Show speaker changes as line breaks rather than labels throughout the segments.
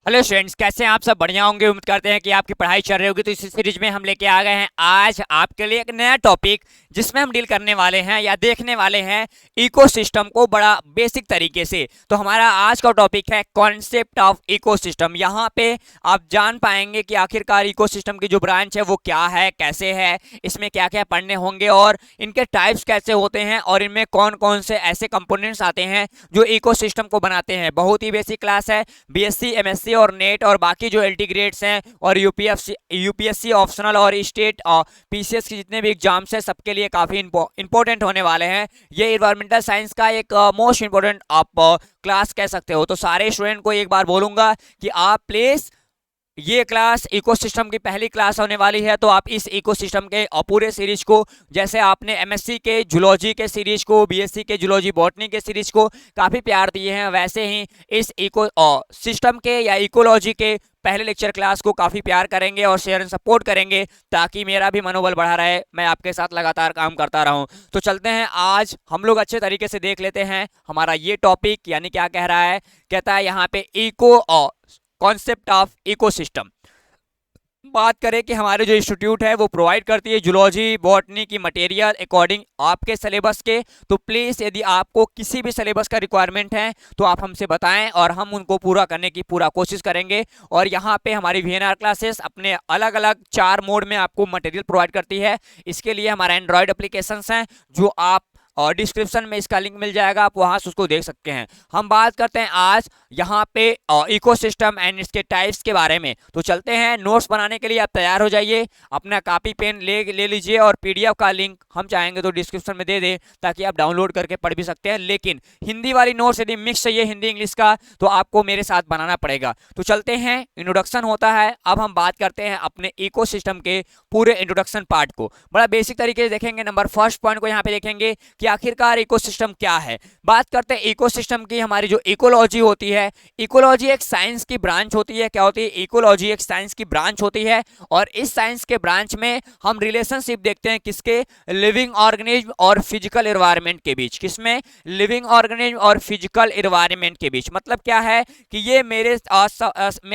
Hello students, कैसे हैं आप सब? बढ़िया होंगे। उम्मीद करते हैं कि आपकी पढ़ाई चल रही होगी। तो इस सीरीज में हम लेके आ गए हैं आज आपके लिए एक नया टॉपिक, जिसमें हम डील करने वाले हैं या देखने वाले हैं इकोसिस्टम को बड़ा बेसिक तरीके से। तो हमारा आज का टॉपिक है कॉन्सेप्ट ऑफ इकोसिस्टम। यहाँ पे आप जान पाएंगे कि आखिरकार इकोसिस्टम की जो ब्रांच है वो क्या है, कैसे है, इसमें क्या क्या पढ़ने होंगे और इनके टाइप्स कैसे होते हैं और इनमें कौन कौन से ऐसे कंपोनेंट्स आते हैं जो इकोसिस्टम को बनाते हैं। बहुत ही बेसिक क्लास है। बीएससी, एमएससी और नेट और बाकी जो एलटी ग्रेड्स हैं और यूपीएससी ऑप्शनल और स्टेट और पीसीएस के जितने भी एग्जाम्स हैं सबके लिए काफी इंपॉर्टेंट होने वाले हैं। ये इन्वायरमेंटल साइंस का एक मोस्ट इंपॉर्टेंट आप क्लास कह सकते हो। तो सारे स्टूडेंट को एक बार बोलूंगा कि आप प्लीज, ये क्लास इकोसिस्टम की पहली क्लास होने वाली है। तो आप इस इकोसिस्टम के पूरे सीरीज को, जैसे आपने एमएससी के जूलॉजी के सीरीज को, बीएससी के जूलॉजी बॉटनी के सीरीज को काफ़ी प्यार दिए हैं, वैसे ही इस इको सिस्टम के या इकोलॉजी के पहले लेक्चर क्लास को काफ़ी प्यार करेंगे और शेयर एंड सपोर्ट करेंगे, ताकि मेरा भी मनोबल बढ़ा रहे, मैं आपके साथ लगातार काम करता रहूं। तो चलते हैं, आज हम लोग अच्छे तरीके से देख लेते हैं हमारा ये टॉपिक। यानी क्या कह रहा है, कहता है यहाँ पे कॉन्सेप्ट ऑफ इकोसिस्टम। बात करें कि हमारे जो इंस्टीट्यूट है वो प्रोवाइड करती है जूलॉजी बॉटनी की मटेरियल अकॉर्डिंग आपके सिलेबस के। तो प्लीज़ यदि आपको किसी भी सिलेबस का रिक्वायरमेंट है तो आप हमसे बताएं और हम उनको पूरा करने की पूरा कोशिश करेंगे। और यहाँ पे हमारी वीएनआर क्लासेस अपने अलग अलग 4 मोड में आपको मटेरियल प्रोवाइड करती है। इसके लिए हमारा एंड्रॉयड एप्लीकेशंस हैं जो आप और डिस्क्रिप्शन में इसका लिंक मिल जाएगा, आप वहां से उसको देख सकते हैं। हम बात करते हैं आज यहाँ पे इकोसिस्टम एंड इसके टाइप्स के बारे में। तो चलते हैं, नोट्स बनाने के लिए आप तैयार हो जाइए, अपना कॉपी पेन ले लीजिए और पीडीएफ का लिंक हम चाहेंगे तो डिस्क्रिप्शन में दे दें, ताकि आप डाउनलोड करके पढ़ भी सकते हैं। लेकिन हिंदी वाली नोट्स यदि मिक्स चाहिए हिंदी इंग्लिश का, तो आपको मेरे साथ बनाना पड़ेगा। तो चलते हैं, इंट्रोडक्शन होता है। अब हम बात करते हैं अपने इकोसिस्टम के पूरे इंट्रोडक्शन पार्ट को बड़ा बेसिक तरीके से देखेंगे। नंबर फर्स्ट पॉइंट को यहाँ पे देखेंगे कि आखिरकार इकोसिस्टम क्या है। बात करते हैं इकोसिस्टम की। हमारी जो इकोलॉजी होती है, इकोलॉजी एक साइंस की ब्रांच होती है। क्या होती है? इकोलॉजी एक साइंस की ब्रांच होती है। और इस साइंस के ब्रांच में हम रिलेशनशिप देखते हैं किसके? लिविंग ऑर्गेनिज्म और फिजिकल एनवायरनमेंट के बीच। किसमें? लिविंग ऑर्गेनिज्म और फिजिकल एनवायरनमेंट के बीच। मतलब क्या है कि ये मेरे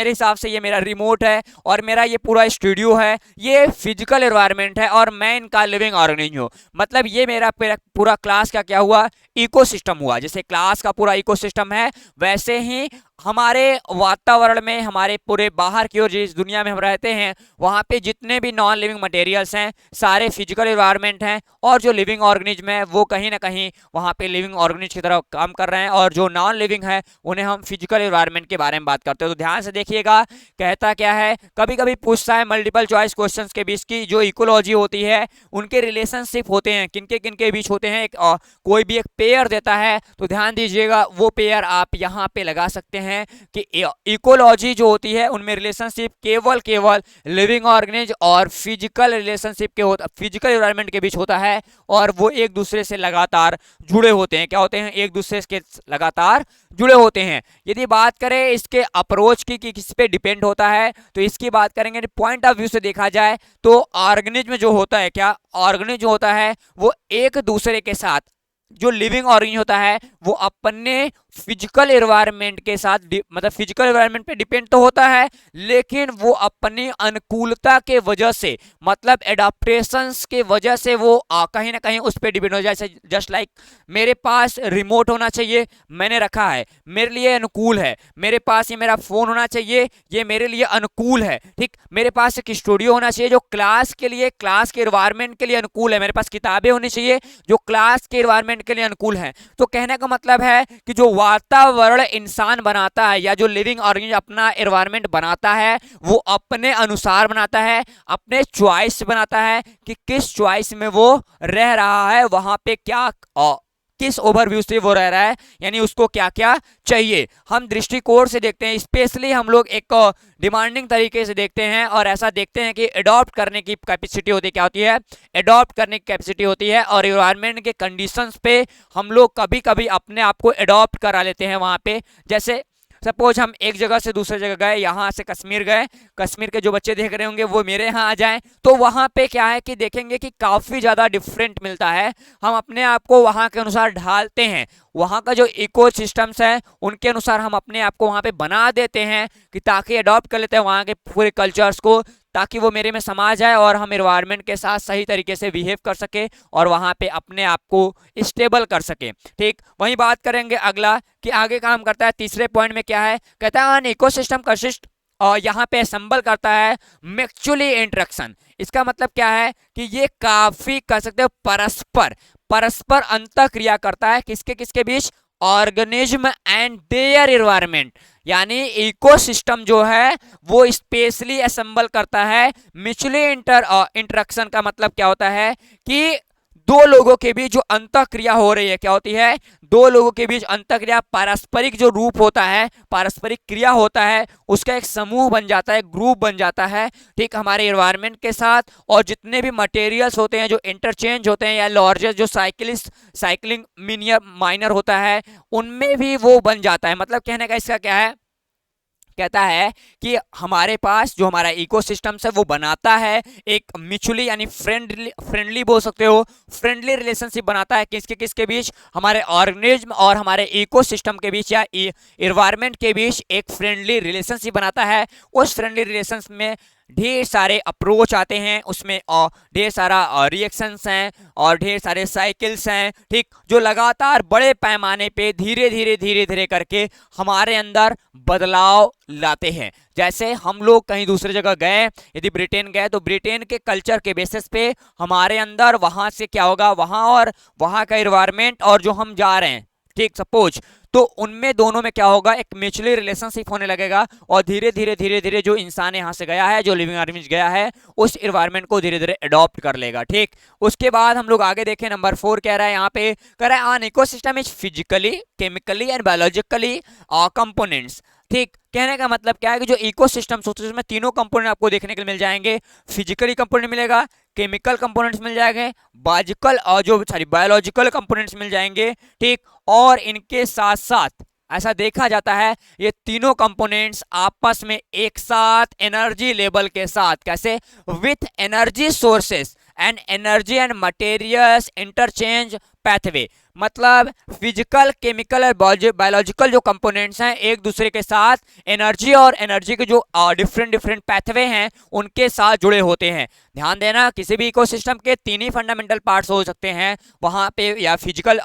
हिसाब से ये मेरा रिमोट है और मेरा ये पूरा स्टूडियो है, ये फिजिकल एनवायरनमेंट है और मैं इनका लिविंग ऑर्गेनिज्म हूँ। मतलब ये मेरा पूरा क्लास का क्या हुआ? इकोसिस्टम हुआ। जैसे क्लास का पूरा इकोसिस्टम है, वैसे ही हमारे वातावरण में, हमारे पूरे बाहर की ओर जिस दुनिया में हम रहते हैं, वहाँ पे जितने भी नॉन लिविंग मटेरियल्स हैं सारे फिजिकल एनवायरनमेंट हैं। और जो लिविंग ऑर्गेनिज्म है वो कहीं ना कहीं वहाँ पे लिविंग ऑर्गेनिज्म की तरह काम कर रहे हैं, और जो नॉन लिविंग है उन्हें हम फिजिकल एनवायरनमेंट के बारे में बात करते हैं। तो ध्यान से देखिएगा, कहता क्या है, कभी कभी पूछता है मल्टीपल चॉइस क्वेश्चंस के बीच की जो इकोलॉजी होती है उनके रिलेशनशिप होते हैं, किनके किनके बीच होते हैं। कोई भी एक पेयर देता है तो ध्यान दीजिएगा, वो पेयर आप यहाँ पे लगा सकते हैं कि इकोलॉजी जो होती है उनमें रिलेशनशिप केवल लिविंग ऑर्गेनिज्म और फिजिकल रिलेशनशिप के फिजिकल एनवायरनमेंट के बीच होता है, और वो एक दूसरे से लगातार जुड़े होते हैं। क्या होते हैं? एक दूसरे के लगातार जुड़े होते हैं। यदि बात करें इसके अप्रोच की कि किस पे डिपेंड होता है, तो इसकी बात करेंगे पॉइंट ऑफ व्यू से देखा जाए तो ऑर्गेनिज्म जो होता है, क्या ऑर्गेनिज्म जो होता है वो एक दूसरे के साथ, जो लिविंग ऑर्गेनिज्म होता है वो अपने फिजिकल एनवायरनमेंट के साथ, मतलब फिजिकल एनवायरनमेंट पे डिपेंड तो होता है, लेकिन वो अपनी अनुकूलता के वजह से, मतलब एडाप्टेशंस के वजह से वो कहीं ना कहीं उस पर डिपेंड हो जाए। जस्ट लाइक मेरे पास रिमोट होना चाहिए, मैंने रखा है, मेरे लिए अनुकूल है। मेरे पास ये मेरा फोन होना चाहिए, ये मेरे लिए अनुकूल है। ठीक, मेरे पास एक स्टूडियो होना चाहिए जो क्लास के लिए, क्लास के एनवायरनमेंट के लिए अनुकूल है। मेरे पास किताबें होनी चाहिए जो क्लास के एनवायरनमेंट के लिए अनुकूल है। तो कहने का मतलब है कि जो वातावरण इंसान बनाता है या जो लिविंग ऑर्गेनिज्म अपना एनवायरनमेंट बनाता है वो अपने अनुसार बनाता है, अपने चॉइस से बनाता है कि किस चॉइस में वो रह रहा है, वहां पे क्या किस ओवरव्यू से वो रह रहा है, यानी उसको क्या क्या चाहिए। हम दृष्टिकोण से देखते हैं, स्पेशली हम लोग एक डिमांडिंग तरीके से देखते हैं और ऐसा देखते हैं कि अडॉप्ट करने की कैपेसिटी होती है। क्या होती है? अडॉप्ट करने की कैपेसिटी होती है। और एनवायरनमेंट के कंडीशंस पे हम लोग कभी कभी अपने आप को अडॉप्ट करा लेते हैं वहां पे। जैसे सपोज हम एक जगह से दूसरे जगह गए, यहाँ से कश्मीर गए, कश्मीर के जो बच्चे देख रहे होंगे वो मेरे यहाँ आ जाएं, तो वहाँ पे क्या है कि देखेंगे कि काफ़ी ज़्यादा डिफरेंट मिलता है। हम अपने आप को वहाँ के अनुसार ढालते हैं, वहाँ का जो इको सिस्टम्स है उनके अनुसार हम अपने आप को वहाँ पे बना देते हैं कि ताकि अडॉप्ट कर लेते हैं वहाँ के पूरे कल्चर्स को, ताकि वो मेरे में समा जाए और हम एनवायरनमेंट के साथ सही तरीके से बिहेव कर सके और वहाँ पे अपने आप को स्टेबल कर सके। ठीक, वही बात करेंगे अगला कि आगे काम करता है तीसरे पॉइंट में क्या है, कहता है एन इकोसिस्टम कंसिस्ट और यहाँ पे असम्बल करता है म्यूचुअली इंटरेक्शन। इसका मतलब क्या है कि ये काफी कह सकते हो परस्पर परस्पर अंतःक्रिया करता है, किसके किसके बीच, ऑर्गेनिज्म एंड देयर एनवायरनमेंट। यानी इकोसिस्टम जो है वो स्पेशली असेंबल करता है म्यूचुअली इंटरेक्शन का मतलब क्या होता है कि दो लोगों के बीच जो अंतःक्रिया हो रही है, क्या होती है, दो लोगों के बीच अंतःक्रिया, पारस्परिक जो रूप होता है, पारस्परिक क्रिया होता है, उसका एक समूह बन जाता है, ग्रुप बन जाता है। ठीक, हमारे एनवायरनमेंट के साथ, और जितने भी मटेरियल्स होते हैं जो इंटरचेंज होते हैं या लार्जेस्ट जो साइक्लिंग मिनियर माइनर होता है उनमें भी वो बन जाता है। मतलब कहने का इसका क्या है, कहता है कि हमारे पास जो हमारा इकोसिस्टम है वो बनाता है एक म्यूचुअली यानी फ्रेंडली बोल सकते हो, फ्रेंडली रिलेशनशिप बनाता है किसके किसके बीच, हमारे ऑर्गेनिज्म और हमारे इकोसिस्टम के बीच या एनवायरनमेंट के बीच एक फ्रेंडली रिलेशनशिप बनाता है। उस फ्रेंडली रिलेशंस में ढेर सारे अप्रोच आते हैं, उसमें और ढेर सारा रिएक्शंस हैं और ढेर सारे साइकिल्स हैं। ठीक, जो लगातार बड़े पैमाने पे धीरे धीरे धीरे धीरे करके हमारे अंदर बदलाव लाते हैं। जैसे हम लोग कहीं दूसरे जगह गए, यदि ब्रिटेन गए तो ब्रिटेन के कल्चर के बेसिस पे हमारे अंदर वहां से क्या होगा, वहां और वहां का एनवायरनमेंट और जो हम जा रहे हैं, ठीक सपोज, तो उनमें दोनों में क्या होगा, एक म्यूचुअली रिलेशनशिप होने लगेगा और धीरे धीरे धीरे धीरे जो इंसान यहाँ से गया है, जो लिविंग आर्मीज गया है, उस एनवायरनमेंट को धीरे धीरे अडॉप्ट कर लेगा। ठीक, उसके बाद हम लोग आगे देखें, नंबर 4 कह रहा है यहाँ पे, कह रहा है an ecosystem is physically, chemically and biologically components. ठीक, कहने का मतलब क्या है कि जो इकोसिस्टम्स होते हैं उसमें तीनों कंपोनेंट आपको देखने के लिए मिल जाएंगे। फिजिकली कंपोनेंट मिलेगा, केमिकल कंपोनेंट्स मिल जाएंगे, बायोलॉजिकल कंपोनेंट्स मिल जाएंगे। ठीक, और इनके साथ साथ ऐसा देखा जाता है ये तीनों कंपोनेंट्स आपस में एक साथ एनर्जी लेवल के साथ, कैसे, with energy sources and energy and materials interchange pathway. मतलब फिजिकल, केमिकल और बायोलॉजिकल जो कंपोनेंट्स हैं एक दूसरे के साथ एनर्जी और एनर्जी के जो डिफरेंट डिफरेंट पैथवे हैं उनके साथ जुड़े होते हैं। ध्यान देना, किसी भी इकोसिस्टम के तीन ही फंडामेंटल पार्ट्स हो सकते हैं वहां पे, या फिजिकल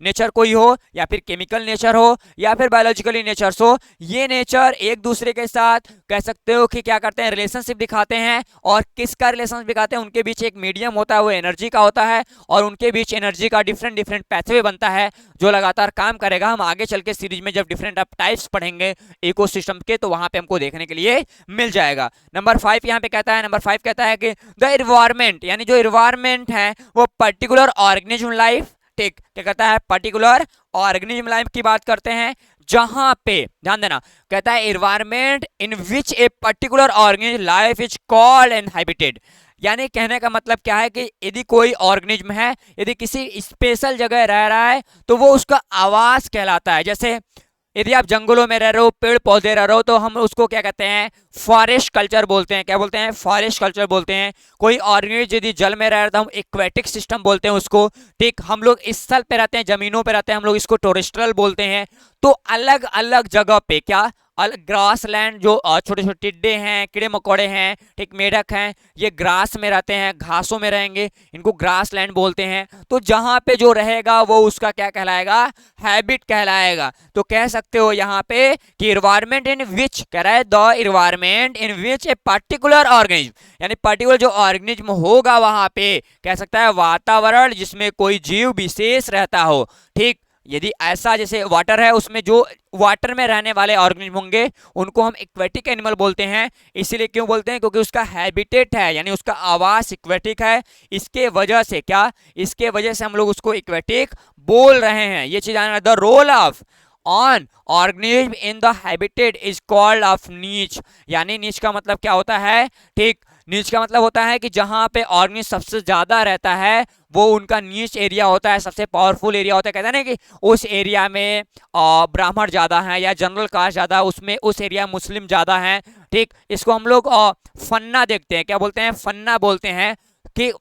नेचर कोई हो, या फिर केमिकल नेचर हो, या फिर बायोलॉजिकली नेचर्स हो। ये नेचर एक दूसरे के साथ कह सकते हो कि क्या करते हैं, रिलेशनशिप दिखाते हैं। और किसका रिलेशनशिप दिखाते हैं, उनके बीच एक मीडियम होता है, वो एनर्जी का होता है, और उनके बीच एनर्जी का डिफरेंट डिफरेंट पैथवे बनता है जो लगातार काम करेगा। हम आगे चल के सीरीज में जब डिफरेंट टाइप्स पढ़ेंगे इकोसिस्टम के तो वहां पे हमको देखने के लिए मिल जाएगा। नंबर 5 यहाँ पे कहता है, नंबर 5 कहता है कि द एनवायरनमेंट, यानी जो एनवायरनमेंट है वो पर्टिकुलर ऑर्गेनिज्म लाइफ, ठीक, क्या कहता है, पर्टिकुलर ऑर्गेनिज्म लाइफ की बात करते हैं, जहां पे ध्यान देना, कहता है environment in which a particular organism life is called inhabited. यानी कहने का मतलब क्या है कि यदि कोई ऑर्गेनिज्म है, यदि किसी स्पेशल जगह रह रहा है तो वो उसका आवास कहलाता है। जैसे यदि आप जंगलों में रह रहे हो, पेड़ पौधे रह रहे हो, तो हम उसको क्या कहते हैं, फॉरेस्ट कल्चर बोलते हैं। क्या बोलते हैं, फॉरेस्ट कल्चर बोलते हैं। कोई ऑर्गेनिज्म यदि जल में रह रहा है तो हम एक्वेटिक सिस्टम बोलते हैं उसको। ठीक, हम लोग स्थल पे रहते हैं, जमीनों पे रहते हैं, हम लोग इसको टेरेस्ट्रियल बोलते हैं। तो अलग अलग जगह पे क्या, ग्रास लैंड, जो छोटे छोटे टिड्डे हैं, कीड़े मकोड़े हैं, ठीक, मेढक हैं, ये ग्रास में रहते हैं, घासों में रहेंगे, इनको ग्रास लैंड बोलते हैं। तो जहां पे जो रहेगा वो उसका क्या कहलाएगा, हैबिट कहलाएगा। तो कह सकते हो यहाँ पे कि एनवायरनमेंट इन विच, कह रहा है the environment in which a particular organism, यानी पर्टिकुलर जो ऑर्गेनिज्म होगा वहां पे, कह सकता है वातावरण जिसमें कोई जीव विशेष रहता हो। ठीक, यदि ऐसा जैसे वाटर है, उसमें जो वाटर में रहने वाले ऑर्गेनिज्म होंगे उनको हम एक्वेटिक एनिमल बोलते हैं। इसीलिए क्यों बोलते हैं, क्योंकि उसका हैबिटेट है, यानी उसका आवास एक्वेटिक है। इसके वजह से क्या, इसके वजह से हम लोग उसको एक्वेटिक बोल रहे हैं। ये चीज आना, the role of on organism in the habitat is called of niche, यानी नीच का मतलब क्या होता है, ठीक, नीच का मतलब होता है कि जहां पे ऑर्गेनिज्म सबसे ज्यादा रहता है वो उनका नीच एरिया होता है, सबसे पावरफुल एरिया होता है। कहते हैं ना कि उस एरिया में ब्राह्मण ज्यादा हैं या जनरल कास्ट ज्यादा, उसमें उस एरिया मुस्लिम ज्यादा हैं। ठीक, इसको हम लोग फन्ना देखते हैं, क्या बोलते हैं, फन्ना बोलते हैं। कि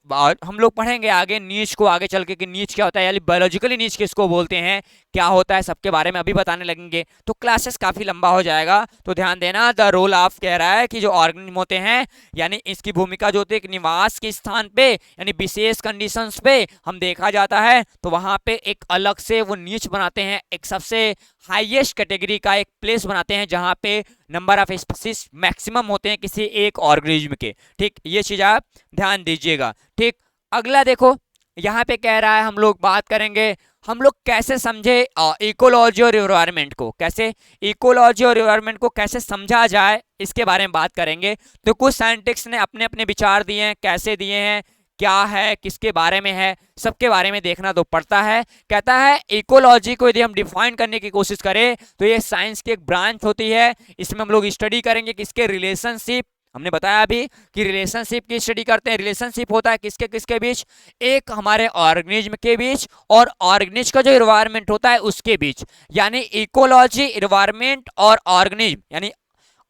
हम लोग पढ़ेंगे आगे नीच को, आगे चल के कि नीच क्या होता है, यानी बायोलॉजिकली नीच किसको बोलते हैं, क्या होता है, सबके बारे में अभी बताने लगेंगे, तो क्लासेस काफी लंबा हो जाएगा। तो ध्यान देना, द रोल ऑफ कह रहा है कि जो ऑर्गेनिज्म होते हैं यानी इसकी भूमिका जो होती है, एक निवास के स्थान पे यानी विशेष कंडीशंस पे हम देखा जाता है, तो वहां पे एक अलग से वो नीच बनाते हैं, एक सबसे हाईएस्ट कैटेगरी का एक प्लेस बनाते हैं जहां पे नंबर ऑफ स्पीसीज मैक्सिमम होते हैं किसी एक ऑर्गेनिज्म के। ठीक, ये चीज आप ध्यान दीजिएगा। ठीक, अगला देखो, यहाँ पे कह रहा है हम लोग बात करेंगे, हम लोग कैसे समझे इकोलॉजी और एनवायरनमेंट को, कैसे इकोलॉजी और एनवायरनमेंट को कैसे समझा जाए, इसके बारे में बात करेंगे। तो कुछ साइंटिस्ट ने अपने अपने विचार दिए हैं, कैसे दिए हैं, क्या है, किसके बारे में है, सबके बारे में देखना तो पड़ता है। कहता है इकोलॉजी को यदि हम डिफाइन करने की कोशिश करें तो ये साइंस की एक ब्रांच होती है, इसमें हम लोग स्टडी करेंगे किसके रिलेशनशिप, हमने बताया अभी कि रिलेशनशिप की स्टडी करते हैं। रिलेशनशिप होता है किसके किसके बीच, एक हमारे ऑर्गेनिज्म के बीच और ऑर्गेनिज्म का जो एनवायरनमेंट होता है उसके बीच, यानी इकोलॉजी, एनवायरनमेंट और ऑर्गेनिज्म, यानी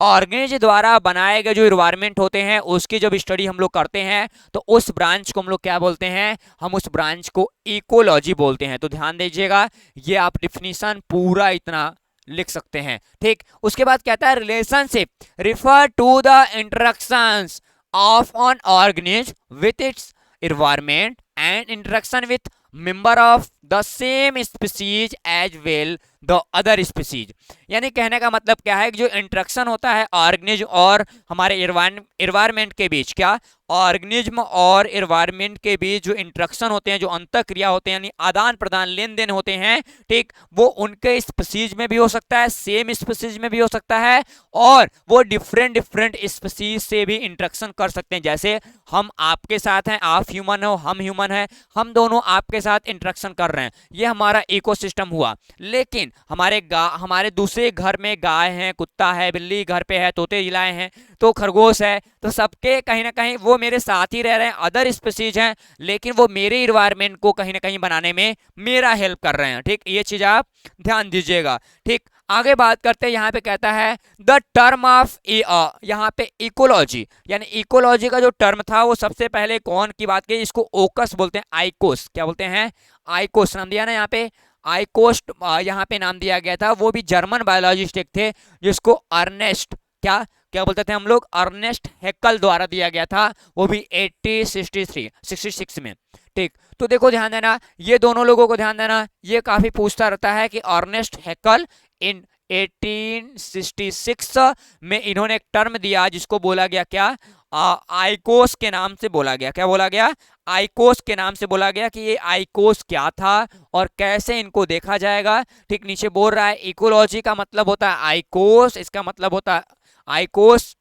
ऑर्गेनिज्म द्वारा बनाए गए जो एनवायरनमेंट होते हैं उसकी जब स्टडी हम लोग करते हैं तो उस ब्रांच को हम लोग क्या बोलते हैं, हम उस ब्रांच को इकोलॉजी बोलते हैं। तो ध्यान दीजिएगा, ये आप डिफिनीशन पूरा इतना लिख सकते हैं। ठीक, उसके बाद कहता है relationship refer to the interactions of an organism with its environment and interaction with member of the same species as well the other species. यानी कहने का मतलब क्या है कि जो इंटरेक्शन होता है ऑर्गेनिज्म और हमारे एनवायरनमेंट के बीच, क्या ऑर्गेनिज्म और एनवायरनमेंट के बीच जो इंटरेक्शन होते हैं, जो अंतःक्रिया होते हैं, यानी आदान प्रदान लेन देन होते हैं, ठीक, वो उनके स्पीसीज में भी हो सकता है, सेम स्पीसीज में भी हो सकता है, और वो डिफरेंट डिफरेंट स्पीसीज से भी इंटरेक्शन कर सकते हैं। जैसे हम आपके साथ हैं, आप ह्यूमन हो, हम ह्यूमन है, हम दोनों आपके साथ इंटरेक्शन कर रहे हैं, ये हमारा इकोसिस्टम हुआ। लेकिन हमारे दूसरे घर में गाय है, कुत्ता है, बिल्ली घर पे है, तोते जिलाए हैं, तो खरगोश है, तो सबके कहीं ना कहीं वो मेरे साथ ही रह रहे हैं, अदर स्पीसीज हैं, लेकिन वो मेरे इन्वायरमेंट को कहीं ना कहीं बनाने में मेरा हेल्प कर रहे हैं। ठीक, ये चीज आप ध्यान दीजिएगा। ठीक, आगे बात करते हैं, यहाँ पे कहता है द टर्म ऑफ यहाँ पे इकोलॉजी, यानी इकोलॉजी का जो टर्म था वो सबसे पहले कौन की बात की, इसको ओकस बोलते हैं, आइकोस, क्या बोलते हैं, आइकोस नाम दिया ना यहाँ पे, आइकोस्ट यहाँ पे नाम दिया गया था। वो भी जर्मन बायोलॉजिस्ट एक थे जिसको अर्नेस्ट क्या क्या बोलते थे हम लोग, अर्नेस्ट हैकल द्वारा दिया गया था, वो भी 1866 में। ठीक, तो देखो ध्यान देना, ये दोनों लोगों को ध्यान देना, ये काफी पूछता रहता है कि अर्नेस्ट हैकल इन 1866 में इन्होंने एक टर्म दिया जिसको बोला गया क्या, आइकोस के नाम से बोला गया, क्या बोला गया, आइकोस के नाम से बोला गया कि ये आइकोस क्या था और कैसे इनको देखा जाएगा। ठीक, नीचे बोल रहा है इकोलॉजी का मतलब होता है आइकोस, इसका मतलब होता है आइकोस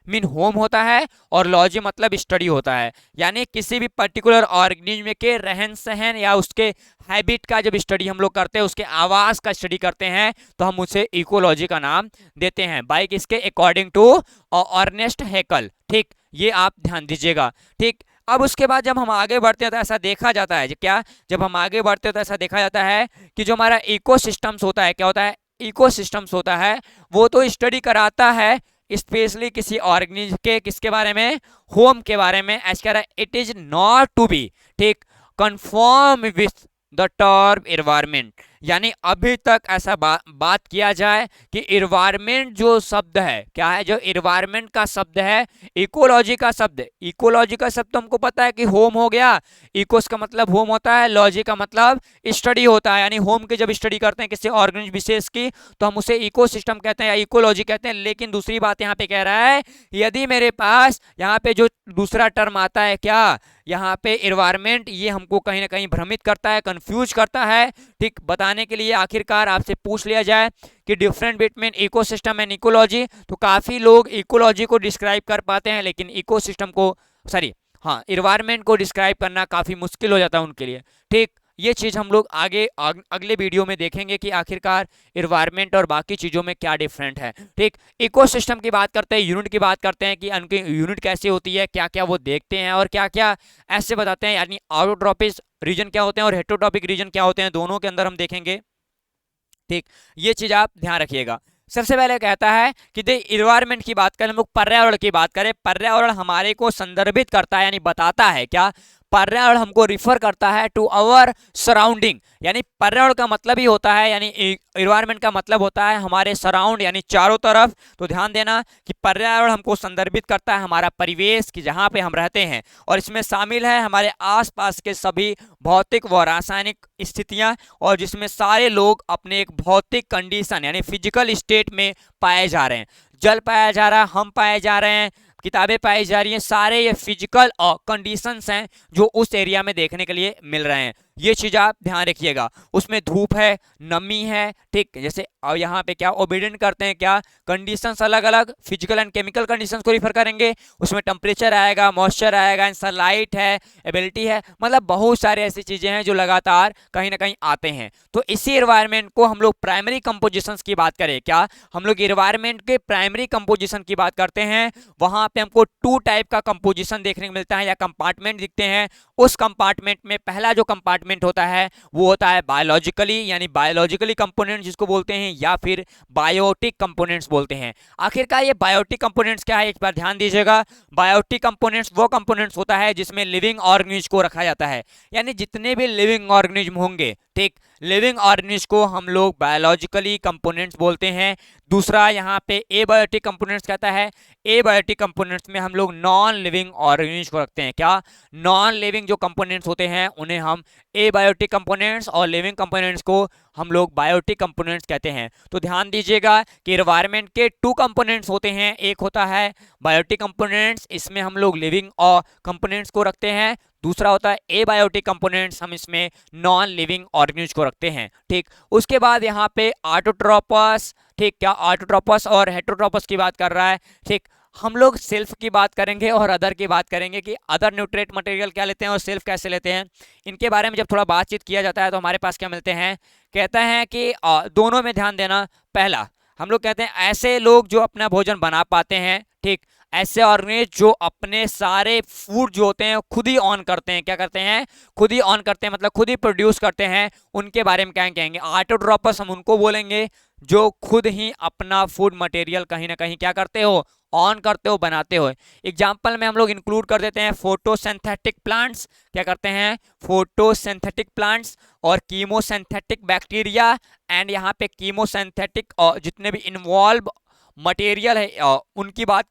मीन होम होता है, और लॉजी मतलब स्टडी होता है, यानी किसी भी पर्टिकुलर ऑर्गेनिज्म के रहन सहन या उसके हैबिट का जब स्टडी हम लोग करते हैं, उसके आवास का स्टडी करते हैं, तो हम उसे इकोलॉजी का नाम देते हैं, बाय किसके, अकॉर्डिंग टू अर्नेस्ट हैकल। ठीक, ये आप ध्यान दीजिएगा। ठीक, अब उसके बाद जब हम आगे बढ़ते हैं तो ऐसा देखा जाता है, क्या, जब हम आगे बढ़ते हैं तो ऐसा देखा जाता है कि जो हमारा इकोसिस्टम्स होता है, क्या होता है, इकोसिस्टम्स होता है, वो तो स्टडी कराता है स्पेशली किसी ऑर्गेनिज्म के किसके बारे में, होम के बारे में, एज कह रहा है it is not to be, ठीक, confirm with the term environment, यानी अभी तक ऐसा बात किया जाए कि एनवायरनमेंट जो शब्द है, क्या है, जो एनवायरनमेंट का शब्द है, इकोलॉजी का शब्द, इकोलॉजी का शब्द तो हमको पता है कि होम हो गया, इकोस का मतलब होम होता है, लॉजी का मतलब स्टडी होता है, यानी होम की जब स्टडी करते हैं किसी ऑर्गेनिज्म विशेष की तो हम उसे इकोसिस्टम कहते हैं या इकोलॉजी कहते हैं। लेकिन दूसरी बात यहाँ पे कह रहा है, यदि मेरे पास यहाँ पे जो दूसरा टर्म आता है, क्या, यहाँ पे एनवायरनमेंट, ये हमको कहीं ना कहीं भ्रमित करता है, कंफ्यूज करता है। ठीक, बताने के लिए आखिरकार आपसे पूछ लिया जाए कि different between ecosystem and ecology, तो काफी लोग इकोलॉजी को डिस्क्राइब कर पाते हैं, लेकिन इकोसिस्टम को, सॉरी हाँ, एनवायरनमेंट को डिस्क्राइब करना काफी मुश्किल हो जाता है उनके लिए। ठीक, ये चीज़ हम लोग अगले वीडियो में देखेंगे कि आखिरकार इन्वायरमेंट और बाकी चीज़ों में क्या डिफरेंट है। ठीक, इकोसिस्टम की बात करते हैं, यूनिट की बात करते हैं कि उनकी यूनिट कैसी होती है, क्या क्या वो देखते हैं और क्या क्या ऐसे बताते हैं, यानी ऑटोट्रॉपिक रीजन क्या होते हैं और हेटेरोट्रॉपिक रीजन क्या होते हैं, दोनों के अंदर हम देखेंगे। ठीक, ये चीज आप ध्यान रखिएगा। सबसे पहले कहता है कि दे इन्वायरमेंट की बात करें, हम लोग पर्यावरण की बात करें। पर्यावरण हमारे को संदर्भित करता है, यानी बताता है क्या, पर्यावरण हमको रिफर करता है टू अवर सराउंडिंग। यानी पर्यावरण का मतलब ही होता है, यानी इन्वायरमेंट का मतलब होता है हमारे सराउंड, यानी चारों तरफ। तो ध्यान देना कि पर्यावरण हमको संदर्भित करता है हमारा परिवेश की जहाँ पे हम रहते हैं, और इसमें शामिल है हमारे आसपास के सभी भौतिक व रासायनिक स्थितियां, और जिसमें सारे लोग अपने एक भौतिक कंडीशन यानी फिजिकल स्टेट में पाए जा रहे हैं। जल पाया जा रहा है, हम पाए जा रहे हैं, किताबें पाई जा रही हैं, सारे ये फिजिकल कंडीशंस हैं जो उस एरिया में देखने के लिए मिल रहे हैं। ये चीज आप ध्यान रखिएगा। उसमें धूप है, नमी है, ठीक, जैसे यहाँ पे क्या ओबिडेंट करते हैं, क्या कंडीशंस अलग अलग फिजिकल एंड केमिकल कंडीशंस को रिफर करेंगे। उसमें टेम्परेचर आएगा, मॉइस्चर आएगा, सनलाइट है, एबिलिटी है, मतलब बहुत सारे ऐसी चीजें हैं जो लगातार कहीं ना कहीं आते हैं। तो इसी एनवायरनमेंट को हम लोग प्राइमरी कंपोजिशंस की बात करें, क्या हम लोग एनवायरनमेंट के प्राइमरी कंपोजिशन की बात करते हैं, वहां पे हमको टू टाइप का कंपोजिशन देखने को मिलता है या कंपार्टमेंट दिखते हैं। उस कंपार्टमेंट में पहला जो कंपार्टमेंट होता है वो होता है बायोलॉजिकली, यानी बायोलॉजिकली कंपोनेंट जिसको बोलते हैं, या फिर बायोटिक कंपोनेंट्स बोलते हैं। आखिरकार ये बायोटिक कंपोनेंट्स क्या है, एक बार ध्यान दीजिएगा। बायोटिक कंपोनेंट्स वो कंपोनेंट्स होता है जिसमें लिविंग ऑर्गेनिज्म को रखा जाता है, यानी जितने भी लिविंग ऑर्गेनिज्म होंगे, ठीक, लिविंग ऑर्गेनिज्म को हम लोग बायोलॉजिकली कंपोनेंट्स बोलते हैं। दूसरा यहाँ पे एबायोटिक कंपोनेंट्स कहता है, एबायोटिक कंपोनेंट्स में हम लोग नॉन लिविंग ऑर्गेनिज्म को रखते हैं। क्या, नॉन लिविंग जो कंपोनेंट्स होते हैं उन्हें हम एबायोटिक कंपोनेंट्स, और लिविंग कंपोनेंट्स को हम लोग बायोटिक कंपोनेंट्स कहते हैं। तो ध्यान दीजिएगा कि एनवायरनमेंट के टू कंपोनेंट्स होते हैं, एक होता है बायोटिक कंपोनेंट्स, इसमें हम लोग लिविंग और कंपोनेंट्स को रखते हैं। दूसरा होता है एबायोटिक कंपोनेंट्स, हम इसमें नॉन लिविंग ऑर्गेनिज्म को रखते हैं। ठीक, उसके बाद यहाँ पे ऑटोट्रोपस, ठीक, क्या ऑटोट्रोपस और हेटेरोट्रोपस की बात कर रहा है। ठीक, हम लोग सेल्फ की बात करेंगे और अदर की बात करेंगे कि अदर न्यूट्रिएंट मटेरियल क्या लेते हैं और सेल्फ कैसे लेते हैं। इनके बारे में जब थोड़ा बातचीत किया जाता है तो हमारे पास क्या मिलते हैं, कहता है कि दोनों में ध्यान देना। पहला हम लोग कहते हैं ऐसे लोग जो अपना भोजन बना पाते हैं, ठीक, ऐसे ऑर्गेनिज्म जो अपने सारे फूड जो होते हैं खुद ही ऑन करते हैं, क्या करते हैं, खुद ही ऑन करते हैं, मतलब खुद ही प्रोड्यूस करते हैं, उनके बारे में क्या कहेंगे, ऑटोट्रोपस हम उनको बोलेंगे, जो खुद ही अपना फूड मटेरियल कहीं ना कहीं क्या करते हो, ऑन करते हो, बनाते हो। एग्जाम्पल में हम लोग इंक्लूड कर देते हैं फोटोसिंथेटिक प्लांट्स, क्या करते हैं, फोटोसिंथेटिक प्लांट्स, और कीमोसिंथेटिक बैक्टीरिया, एंड यहाँ पे कीमोसिंथेटिक जितने भी इन्वॉल्व मटेरियल है उनकी बात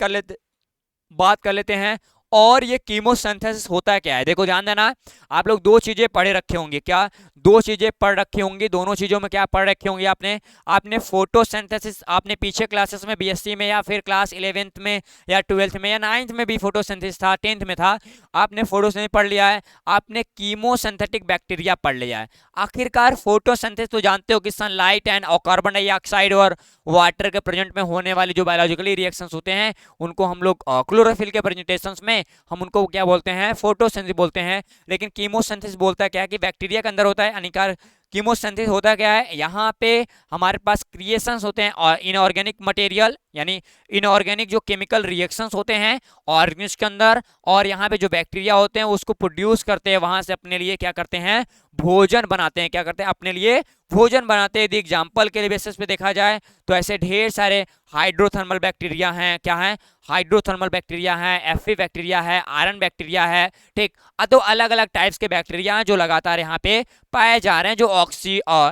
कर लेते हैं। और ये कीमोसिंथेसिस होता क्या है, देखो ध्यान देना, आप लोग दो चीजें पढ़े रखे होंगे, क्या, दो चीजें पढ़ रखी होंगी, दोनों चीजों में क्या पढ़ रखे होंगे आपने फोटोसिंथेसिस, आपने पीछे क्लासेस में बीएससी में या फिर क्लास 11th में या 12th में या 9th में भी फोटोसिंथेसिस था, 10th में था, आपने फोटोसिंथेसिस पढ़ लिया है, आपने कीमोसिंथेटिक बैक्टीरिया पढ़ लिया है। आखिरकार फोटोसिंथेसिस तो जानते हो कि सनलाइट एंड और कार्बन डाइऑक्साइड और वाटर के प्रेजेंट में होने वाले जो बायोलॉजिकली रिएक्शंस होते हैं उनको हम लोग क्लोरोफिल के प्रेजेंटेशंस में हम उनको क्या बोलते हैं, फोटोसिंथेसिस बोलते हैं। लेकिन कीमोसिंथेसिस बोलता क्या है कि बैक्टीरिया के अंदर होता है, हानिकारक। कीमोसिंथेसिस होता क्या है, यहाँ पे हमारे पास क्रिएशंस होते हैं और इनऑर्गेनिक मटेरियल, यानी इनऑर्गेनिक जो केमिकल रिएक्शंस होते हैं ऑर्गेनिज्म के अंदर, और यहाँ पे जो बैक्टीरिया होते हैं उसको प्रोड्यूस करते हैं, वहां से अपने लिए क्या करते हैं, भोजन बनाते हैं, क्या करते हैं, अपने लिए भोजन बनाते हैं। यदि एग्जाम्पल के बेसिस पे देखा जाए तो ऐसे ढेर सारे हाइड्रोथर्मल बैक्टीरिया हैं, क्या है, हाइड्रोथर्मल बैक्टीरिया है, एफी बैक्टीरिया है, आयरन बैक्टीरिया है, ठीक, तो अलग अलग टाइप्स के बैक्टीरिया हैं जो लगातार यहाँ पे पाए जा रहे हैं। जो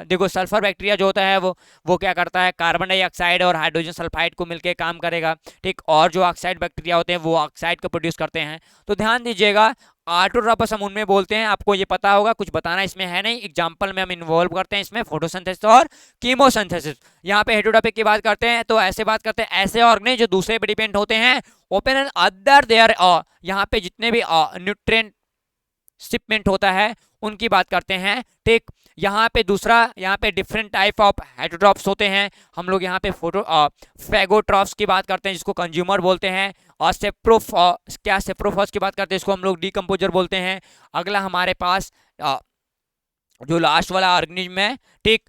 देखो सल्फर बैक्टीरिया जो होता है वो क्या करता है, कार्बन डाइऑक्साइड और हाइड्रोजन सल्फाइड को मिलकर काम करेगा, ठीक, और जो ऑक्साइड बैक्टीरिया होते हैं वो ऑक्साइड को प्रोड्यूस करते हैं। तो ध्यान दीजिएगा, ऑटोट्रोपस हम उनमें बोलते हैं, आपको ये पता होगा, कुछ बताना इसमें है नहीं, एग्जांपल में हम इन्वॉल्व करते हैं इसमें फोटोसिंथेसिस और कीमोसिंथेसिस। यहाँ पे हेटेरोट्रोपिक की बात करते हैं तो ऐसे बात करते हैं ऐसे ऑर्गेनिज्म जो दूसरे पे डिपेंड होते हैं, ओपन एंड अदर देयर, यहाँ पे जितने भी न्यूट्रिएंट शिपमेंट होता है उनकी बात करते हैं, ठीक। यहाँ पे दूसरा, यहाँ पे डिफरेंट टाइप ऑफ हेटेरोट्रॉप्स होते हैं, हम लोग यहाँ पे फैगोट्रॉप्स की बात करते हैं जिसको कंज्यूमर बोलते हैं, और सेप्रोफॉस की बात करते हैं इसको हम लोग डीकम्पोजर बोलते हैं। अगला हमारे पास जो लास्ट वाला ऑर्गेनिज्म है, ठीक।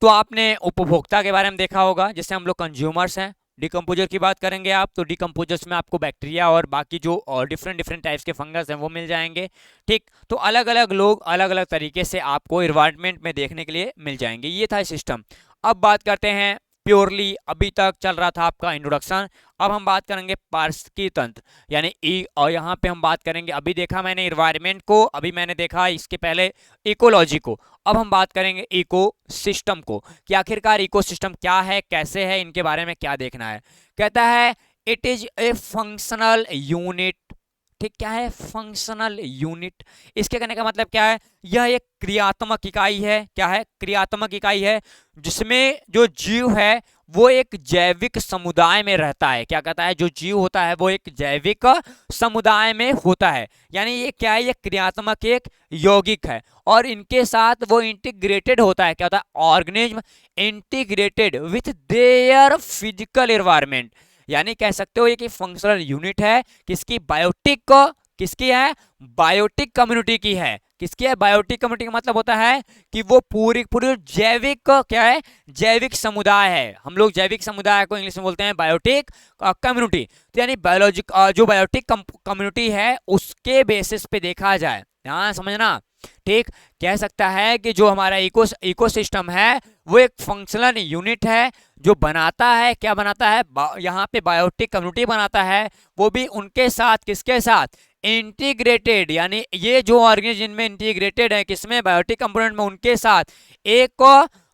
तो आपने उपभोक्ता के बारे में देखा होगा, जैसे हम लोग कंज्यूमर्स हैं। डिकम्पोजर की बात करेंगे आप, तो डिकम्पोजर्स में आपको बैक्टीरिया और बाकी जो और डिफरेंट डिफरेंट टाइप्स के फंगस हैं वो मिल जाएंगे, ठीक। तो अलग अलग लोग अलग अलग तरीके से आपको इन्वायरमेंट में देखने के लिए मिल जाएंगे। ये था सिस्टम। अब बात करते हैं प्योरली, अभी तक चल रहा था आपका इंट्रोडक्शन। अब हम बात करेंगे पारिस्थितिकी तंत्र, यानी और यहाँ पे हम बात करेंगे, अभी देखा मैंने इन्वायरमेंट को, अभी मैंने देखा इसके पहले इकोलॉजी को। अब हम बात करेंगे इको सिस्टम को, कि आखिरकार इको सिस्टम क्या है, कैसे है, इनके बारे में क्या देखना है। कहता है it is a functional unit, ठीक। क्या है? Functional unit. इसके कहने का मतलब क्या है? यह एक क्रियात्मक इकाई है। क्या है? क्रियात्मक इकाई है, जिसमें जो जीव है वो एक जैविक समुदाय में रहता है। क्या कहता है? जो जीव होता है वो एक जैविक समुदाय में होता है। यानी ये क्या है? ये क्रियात्मक एक यौगिक है, और इनके साथ वो इंटीग्रेटेड होता है। क्या होता है? Organism integrated with their physical environment. यानी कह सकते हो ये कि फंक्शनल यूनिट है किसकी? बायोटिक। किसकी है? बायोटिक कम्युनिटी की है। किसकी है? बायोटिक कम्युनिटी का मतलब होता है कि वो पूरी पूरी जैविक, क्या है? जैविक समुदाय है। हम लोग जैविक समुदाय को इंग्लिश में बोलते हैं बायोटिक कम्युनिटी। तो यानी बायोलॉजिक जो बायोटिक कम्युनिटी है उसके बेसिस पे देखा जाए, हाँ समझना, ठीक। कह सकता है कि जो हमारा इकोसिस्टम है वो एक फंक्शनल यूनिट है, जो बनाता है, क्या बनाता है? यहाँ पे बायोटिक कम्युनिटी बनाता है, वो भी उनके साथ, किसके साथ? इंटीग्रेटेड। यानी ये जो ऑर्गेनिज्म जिनमें इंटीग्रेटेड है, किसमें? बायोटिक कंपोनेंट में, उनके साथ एक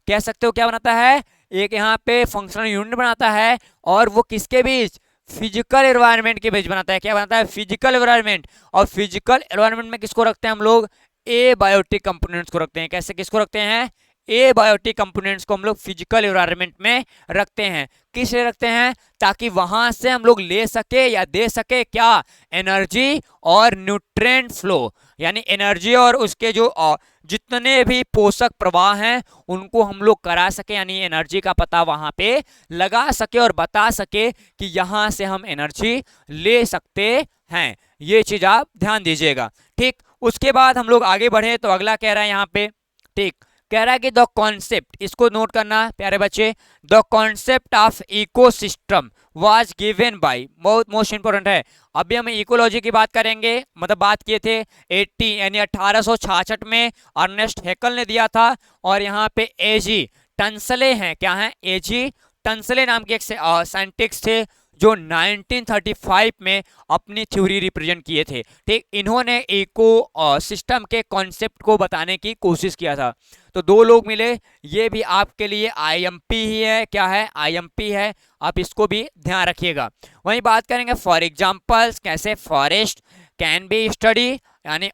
कह सकते हो क्या बनाता है? एक यहाँ पे फंक्शनल यूनिट बनाता है, और वो किसके बीच? फिजिकल एनवायरनमेंट के बीच बनाता है। क्या बनाता है? Physical environment. और फिजिकल एनवायरनमेंट में किसको रखते हैं हम लोग? ए बायोटिक कंपोनेंट्स को रखते हैं। कैसे? किसको रखते हैं? ए बायोटिक कंपोनेंट्स को हम लोग फिजिकल एनवायरनमेंट में रखते हैं। किस लिए रखते हैं? ताकि वहां से हम लोग ले सके या दे सके क्या? एनर्जी और न्यूट्रिएंट फ्लो। यानी एनर्जी और उसके जो जितने भी पोषक प्रवाह हैं उनको हम लोग करा सके, यानी एनर्जी का पता वहां पे लगा सके और बता सके कि यहां से हम एनर्जी ले सकते हैं। ये चीज आप ध्यान दीजिएगा, ठीक। उसके बाद हम लोग आगे बढ़े तो अगला कह रहा है यहाँ पे, ठीक। कह रहा है कि द कॉन्सेप्ट, इसको नोट करना प्यारे बच्चे, the concept of ecosystem was given by, बहुत मोस्ट इंपोर्टेंट है। अभी हम इकोलॉजी की बात करेंगे, मतलब बात किए थे 80 यानी 1866 में अर्नेस्ट हैकल ने दिया था। और यहाँ पे एजी टंसले हैं, क्या है? एजी टंसले नाम के एक साइंटिस्ट थे जो 1935 में अपनी थ्योरी रिप्रेजेंट किए थे, ठीक। इन्होंने इको सिस्टम के कॉन्सेप्ट को बताने की कोशिश किया था। तो दो लोग मिले, ये भी आपके लिए आईएमपी ही है। क्या है? आईएमपी है, आप इसको भी ध्यान रखिएगा। वहीं बात करेंगे फॉर एग्जांपल्स, कैसे फॉरेस्ट कैन बी स्टडी, यानी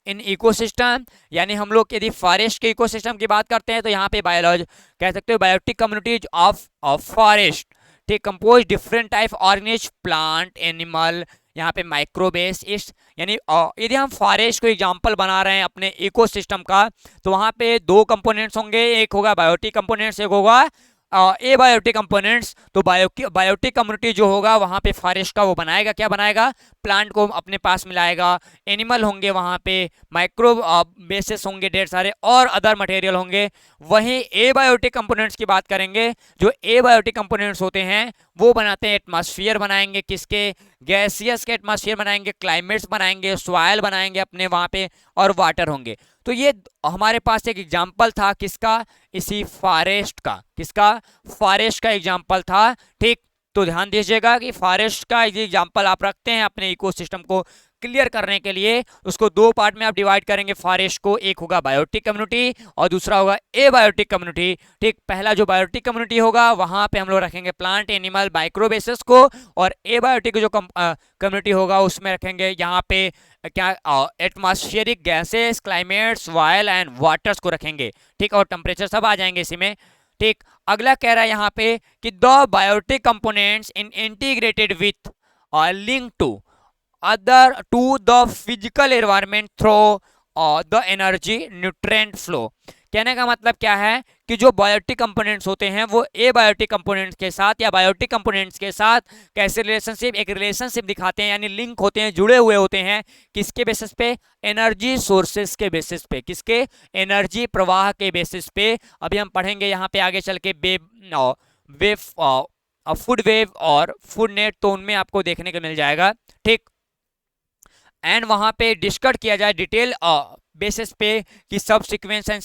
इन इकोसिस्टम, यानी हम लोग यदि फॉरेस्ट के इकोसिस्टम की बात करते हैं तो यहाँ पे बायोलॉजी कह सकते हो बायोटिक कम्युनिटीज ऑफ फॉरेस्ट, ठीक। Compose different type organism, plant, animal, यहाँ पे माइक्रोबेस इस, यानी यदि हम फॉरेस्ट को एग्जांपल बना रहे हैं अपने इकोसिस्टम का, तो वहाँ पे दो कंपोनेंट्स होंगे, एक होगा बायोटिक कंपोनेंट्स, एक होगा ए बायोटिक कंपोनेंट्स। तो बायोटिक कम्युनिटी जो होगा वहाँ पे फॉरेस्ट का वो बनाएगा, क्या बनाएगा? प्लांट को अपने पास मिलाएगा। एनिमल होंगे वहाँ पे, माइक्रो बेसिस होंगे ढेर सारे, और अदर मटेरियल होंगे। वहीं ए बायोटिक कंपोनेंट्स की बात करेंगे, जो ए बायोटिक कंपोनेंट्स होते हैं वो बनाते हैं एटमॉस्फेयर बनाएंगे, किसके? गैसियस के एटमॉस्फेयर बनाएंगे, क्लाइमेट्स बनाएंगे, सॉइल बनाएंगे अपने वहाँ पे, और वाटर होंगे। तो ये हमारे पास एक एग्जाम्पल था किसका? इसी फॉरेस्ट का। किसका? फॉरेस्ट का एग्जाम्पल था, ठीक। तो ध्यान दीजिएगा कि फॉरेस्ट का एग्जाम्पल आप रखते हैं अपने इकोसिस्टम को क्लियर करने के लिए, उसको दो पार्ट में आप डिवाइड करेंगे फॉरेस्ट को, एक होगा बायोटिक कम्युनिटी और दूसरा होगा ए बायोटिक कम्युनिटी, ठीक। पहला जो बायोटिक कम्युनिटी होगा वहां पे हम लोग रखेंगे प्लांट, एनिमल, माइक्रोबेसिस को, और ए बायोटिक जो कम्युनिटी होगा उसमें रखेंगे यहाँ पे क्या? Atmospheric gases, climates, vial and waters को रखेंगे, ठीक। और टेम्परेचर सब आ जाएंगे इसी में, ठीक। अगला कह रहा है यहाँ पे कि the biotic components in integrated with और link to other to the physical environment through the energy nutrient flow. कहने का मतलब क्या है कि जो बायोटिक कंपोनेंट्स होते हैं वो एबायोटिक कंपोनेंट्स के साथ या बायोटिक कंपोनेंट्स के साथ कैसे रिलेशनशिप, एक रिलेशनशिप दिखाते हैं, यानी लिंक होते हैं, जुड़े हुए होते हैं। किसके बेसिस पे? एनर्जी सोर्सेस के बेसिस पे। किसके? एनर्जी प्रवाह के बेसिस पे। अभी हम पढ़ेंगे यहाँ पे आगे चल के फूड वेव और फूड नेट, तो उनमें आपको देखने को मिल जाएगा। ठीक, एंड वहां पे डिस्कस किया जाए डिटेल बेसिस पे कि सब सीक्वेंस एंड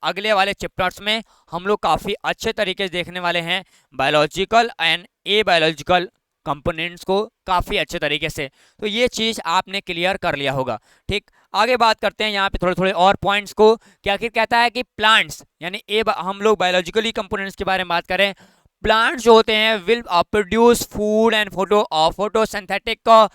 अगले वाले चैप्टर्स में हम लोग काफ़ी अच्छे तरीके से देखने वाले हैं biological and a biological components को काफ़ी अच्छे तरीके से। तो ये चीज़ आपने क्लियर कर लिया होगा। ठीक, आगे बात करते हैं यहाँ पे थोड़े थोड़े और पॉइंट्स को। क्या आखिर कहता है कि प्लांट्स यानी हम लोग बायोलॉजिकली कंपोनेंट्स के बारे में बात करें, प्लांट्स जो होते हैं will produce food and photosynthetic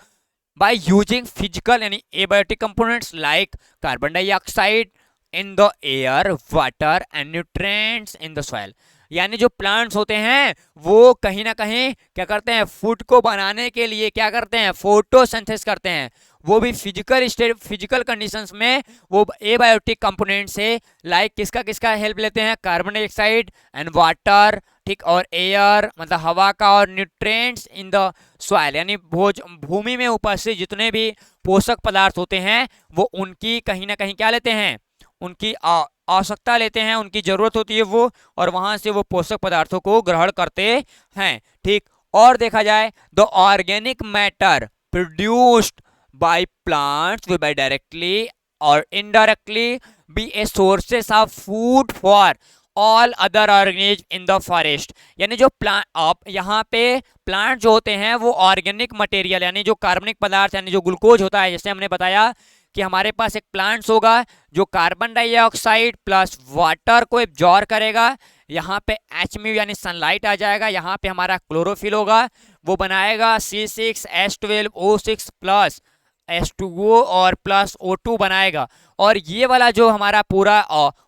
by using physical यानी abiotic components like carbon dioxide in the air, water and nutrients in the soil। यानी जो प्लांट्स होते हैं वो कहीं ना कहीं क्या करते हैं, फूड को बनाने के लिए क्या करते हैं, फोटोसिंथेसिस करते हैं। वो भी फिजिकल कंडीशंस में वो एबायोटिक कंपोनेंट से लाइक किसका किसका हेल्प लेते हैं, कार्बन डाइऑक्साइड एंड वाटर, ठीक, और एयर मतलब हवा का, और न्यूट्रिएंट्स इन द सॉइल यानी भूमि में उपस्थित जितने भी पोषक पदार्थ होते हैं वो उनकी कहीं ना कहीं क्या लेते हैं, उनकी आवश्यकता लेते हैं, उनकी जरूरत होती है वो, और वहां से वो पोषक पदार्थों को ग्रहण करते हैं। ठीक, और देखा जाए the organic matter produced by plants will by directly or indirectly be a sources of food for all other organisms in the forest। यानी जो प्लांट आप यहाँ पे प्लांट जो होते हैं वो ऑर्गेनिक मटेरियल यानी जो कार्बनिक पदार्थ यानी जो ग्लूकोज होता है, जैसे हमने बताया कि हमारे पास एक प्लांट्स होगा जो कार्बन डाइऑक्साइड प्लस वाटर को एब्जॉर्ब करेगा, यहाँ पे H यानी सनलाइट आ जाएगा, यहाँ पे हमारा क्लोरोफिल होगा, वो बनाएगा C6H12O6 प्लस H2O और प्लस O2 बनाएगा। और ये वाला जो हमारा पूरा